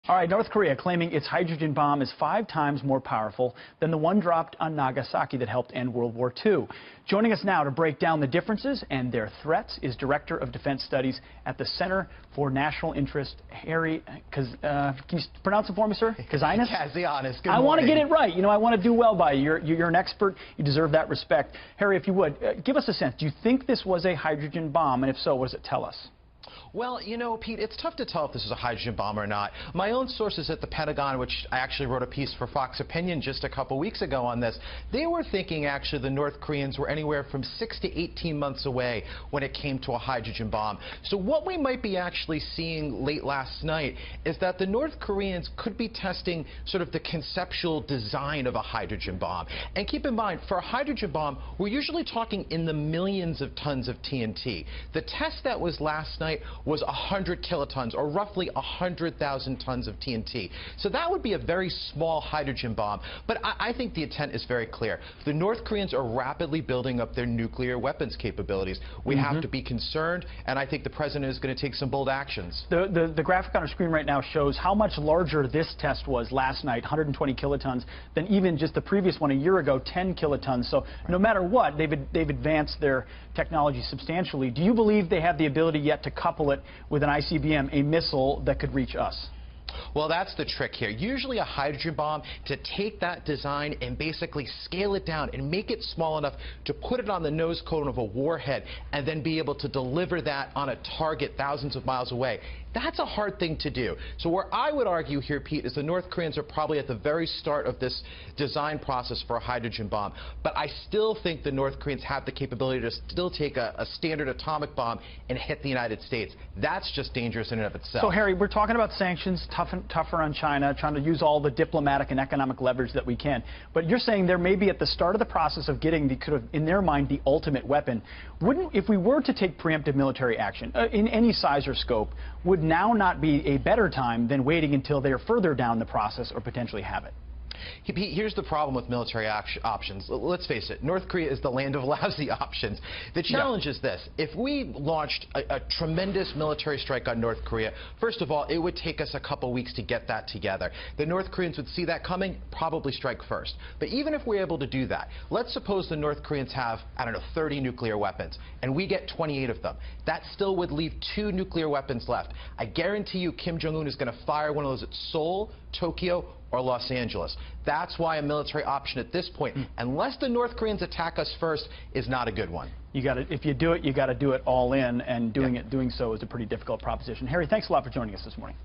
All right, North Korea claiming its hydrogen bomb is 5 times more powerful than the one dropped on Nagasaki that helped end World War II. Joining us now to break down the differences and their threats is Director of Defense Studies at the Center for National Interest, Harry, can you pronounce it for me, sir? Kazianis? Kazianis, good morning. I want to get it right. You know, I want to do well by you. You're an expert. You deserve that respect. Harry, if you would, give us a sense. Do you think this was a hydrogen bomb? And if so, what does it tell us? Well, you know, Pete, it's tough to tell if this is a hydrogen bomb or not. My own sources at the Pentagon, which I actually wrote a piece for Fox Opinion just a couple weeks ago on this, they were thinking actually the North Koreans were anywhere from 6 to 18 months away when it came to a hydrogen bomb. So what we might be actually seeing late last night is that the North Koreans could be testing sort of the conceptual design of a hydrogen bomb. And keep in mind, for a hydrogen bomb, we're usually talking in the millions of tons of TNT. The test that was last night was 100 kilotons, or roughly 100,000 tons of TNT. So that would be a very small hydrogen bomb. But I think the intent is very clear. The North Koreans are rapidly building up their nuclear weapons capabilities. We have to be concerned, and I think the president is going to take some bold actions. The graphic on our screen right now shows how much larger this test was last night, 120 kilotons, than even just the previous one a year ago, 10 kilotons. So no matter what, they've advanced their technology substantially. Do you believe they have the ability yet to couple it with an ICBM, a missile that could reach us? Well, that's the trick here. Usually a hydrogen bomb, to take that design and basically scale it down and make it small enough to put it on the nose cone of a warhead and then be able to deliver that on a target thousands of miles away. That's a hard thing to do. So where I would argue here, Pete, is the North Koreans are probably at the very start of this design process for a hydrogen bomb. But I still think the North Koreans have the capability to still take a standard atomic bomb and hit the United States. That's just dangerous in and of itself. So, Harry, we're talking about sanctions, tougher on China, trying to use all the diplomatic and economic leverage that we can. But you're saying there may be at the start of the process of getting the, in their mind, the ultimate weapon. If we were to take preemptive military action in any size or scope, would now not be a better time than waiting until they're further down the process or potentially have it? Here's the problem with military options. Let's face it, North Korea is the land of lousy options. The challenge is this. If we launched a tremendous military strike on North Korea, first of all, it would take us a couple weeks to get that together. The North Koreans would see that coming, probably strike first. But even if we're able to do that, let's suppose the North Koreans have, I don't know, 30 nuclear weapons, and we get 28 of them. That still would leave 2 nuclear weapons left. I guarantee you Kim Jong-un is going to fire one of those at Seoul, Tokyo, or Los Angeles. That's why a military option at this point, unless the North Koreans attack us first, is not a good one. If you do it, you got to do it all in, and doing so is a pretty difficult proposition. Harry, thanks a lot for joining us this morning.